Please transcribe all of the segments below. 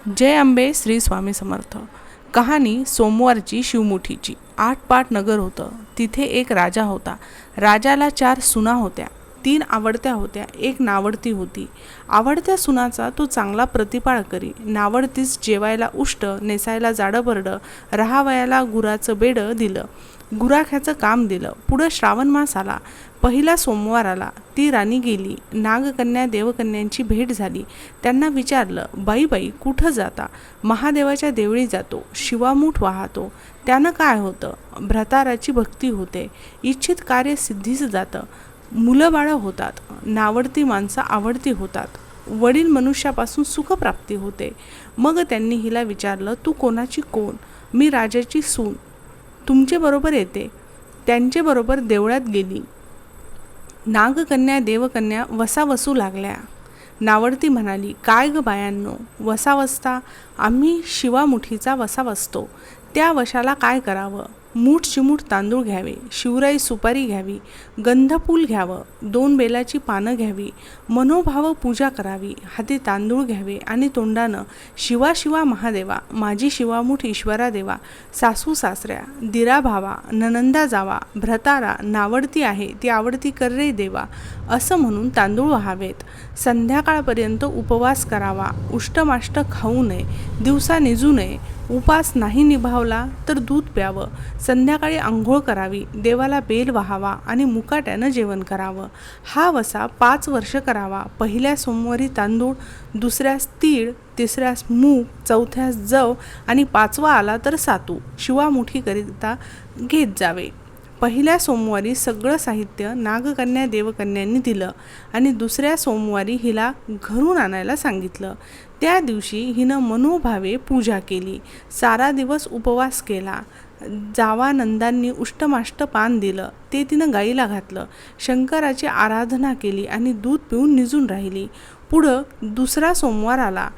जय अंबे श्री स्वामी समर्थ। कहाणी सोमवारची शिवमुठीची। 8 पाट नगर होतं। तिथे एक राजा होता। राजाला 4 सुना होत्या। 3 आवडत्या होत्या, एक नावडती होती। आवडत्या सुनाचा तो चांगला प्रतिपाळ करी। नावडतीस जेवायला उष्ट, नेसायला जाडबरडं, राहावयाला गुराचं बेडं दिलं, गुराख्याचं काम दिलं। पुढं श्रावण मास आला, पहिला सोमवार आला, ती राणी गेली। नागकन्या देवकन्यांची भेट झाली। त्यांना विचारलं, बाई बाई कुठं जाता? महादेवाच्या देवळी जातो, शिवामूठ वाहतो। त्यानं काय होतं? भ्रताराची भक्ती होते, इच्छित कार्य सिद्धीस जातं, मुलं बाळं होतात, नावडती माणसं आवडती होतात, वडील मनुष्यापासून सुखप्राप्ती होते। मग त्यांनी हिला विचारलं, तू कोणाची कोण? मी राजाची सून, तुमचे बरोबर येते। त्यांचे बरोबर देवळात गेली। नागकन्या देवकन्या वसा वसू लागल्या। नावडती म्हणाली, काय ग बायांनो, वसा वसता? आम्ही शिवामुठीचा वसा वसतो। त्या वशाला काय करावं? मूठ चिमूठ तांदूळ घ्यावे, शिवराई सुपारी घ्यावी, गंधफूल घ्यावं, 2 बेलाची पानं घ्यावी, मनोभाव पूजा करावी, हाती तांदूळ घ्यावे आणि तोंडानं शिवा शिवा महादेवा, माझी शिवामुठ ईश्वरा देवा, सासू सासऱ्या, दिरा भावा, ननंदा जावा, भ्रतारा, नावडती आहे ती आवडती कर रे देवा, असं म्हणून तांदूळ व्हावेत। संध्याकाळपर्यंत उपवास करावा, उष्टमाष्ट खाऊ नये, दिवसा निजू नये, उपास नाही निभावला तर दूध प्यावं, संध्याकाळी आंघोळ करावी, देवाला बेल वाहावा आणि मुकाट्यानं जेवण करावं। हा वसा 5 वर्ष करावा। पहिल्या सोमवारी तांदूळ, दुसऱ्यास तीळ, तिसऱ्यास मूग, चौथ्यास जव आणि 5वा आला तर सातू शिवामुठीकरिता घेत जावे। पहिल्या सोमवारी सगळं साहित्य नागकन्या देवकन्यांनी दिलं आणि दुसऱ्या सोमवारी हिला घरून आणायला सांगितलं। त्या दिवशी हिनं मनोभावे पूजा केली, सारा दिवस उपवास केला। जावानंदांनी उष्टमाष्ट पान दिलं, ते तिनं गाईला घातलं, शंकराची आराधना केली आणि दूध पिऊन निजून राहिली। पुढं दुसरा सोमवार आला।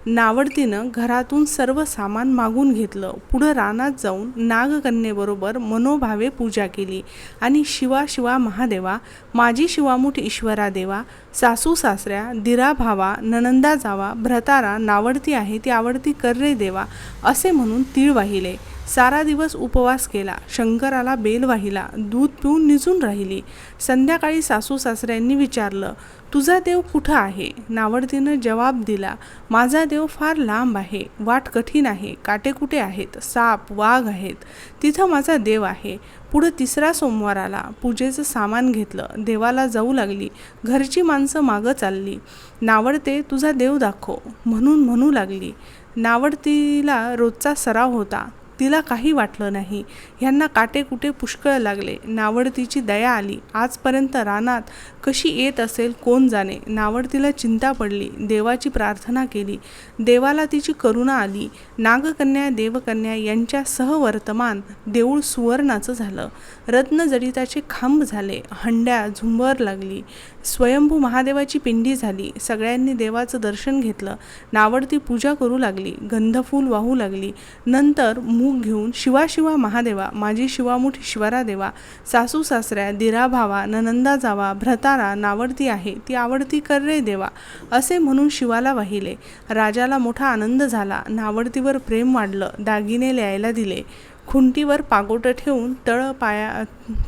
नावडतीनं घरातून सर्व सामान मागून घेतलं। पुढं रानात जाऊन नागकन्येबरोबर मनोभावे पूजा केली आणि शिवा शिवा महादेवा, माझी शिवामुठ ईश्वरा देवा, सासू सासऱ्या, दिरा भावा, ननंदा जावा, भ्रतारा, नावडती आहे ती आवडती कर रे देवा, असे म्हणून तीळ वाहिले। सारा दिवस उपवास केला, शंकराला बेल वाहिला, दूध पिऊन निजून राहिली। संध्याकाळी सासू सासऱ्यांनी विचारलं, तुझा देव कुठं आहे? नावडतीनं जवाब दिला, माझा देव फार लांब आहे, वाट कठीण आहे, काटेकुटे आहेत, साप वाघ आहेत, तिथं माझा देव आहे। पुढं तिसरा सोमवार आला। पूजेचं सामान घेतलं, देवाला जाऊ लागली। घरची माणसं मागं चालली। नावडते, तुझा देव दाखव म्हणून म्हणू लागली। नावडतीला रोजचा सराव होता, तिला काही वाटलं नाही। ह्यांना काटेकुटे पुष्कळ लागले। नावडतीची दया आली। आजपर्यंत रानात कशी येत असेल कोण जाणे। नावडतीला चिंता पडली, देवाची प्रार्थना केली, देवाला तिची करुणा आली। नागकन्या देवकन्या यांच्या सहवर्तमान देऊळ सुवर्णाचं झालं, रत्नजडिताचे खांब झाले, हंड्या झुंबर लागली, स्वयंभू महादेवाची पिंडी झाली। सगळ्यांनी देवाचं दर्शन घेतलं। नावडती पूजा करू लागली, गंधफूल वाहू लागली। नंतर मूग घेऊन शिवा शिवा महादेवा, माझी शिवामुठ ईश्वरा देवा, सासू सासऱ्या, दिरा भावा, ननंदा जावा, भ्रतारा, नावडती आहे ती आवडती कर रे देवा, असे म्हणून शिवाला वाहिले। राजाला मोठा आनंद झाला। नावडतीवर प्रेम वाढलं, दागिने ल्यायला दिले, खुंटीवर पागोट ठेवून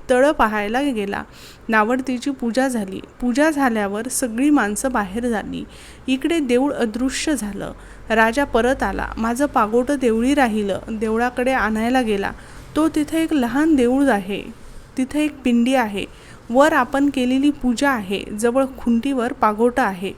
तळ पाहायला गेला। नावडतीची पूजा झाली। पूजा झाल्यावर सगळी माणसं बाहेर झाली। इकडे देऊळ अदृश्य झालं। राजा परत आला, माझं पागोटं देवळी राहिलं, देवळाकडे आणायला गेला। तो तिथे एक लहान देऊळ आहे, तिथे एक पिंडी आहे, वर आपण केलेली पूजा आहे, जवळ खुंटीवर पागोटा आहे।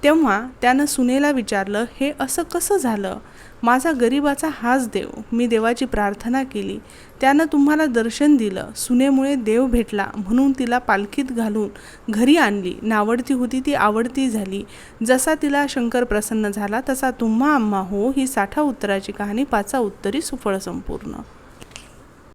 तेव्हा त्यानं सुनेला विचारलं, हे असं कसं झालं? माझा गरिबाचा हाच देव, मी देवाची प्रार्थना केली, त्यानं तुम्हाला दर्शन दिलं, सुनेमुळे देव भेटला म्हणून तिला पालखीत घालून घरी आणली। नावडती होती ती आवडती झाली। जसा तिला शंकर प्रसन्न झाला तसा तुम्हा आम्हा हो, ही 60 उत्तराची कहाणी 5 उत्तरी सुफळ संपूर्ण।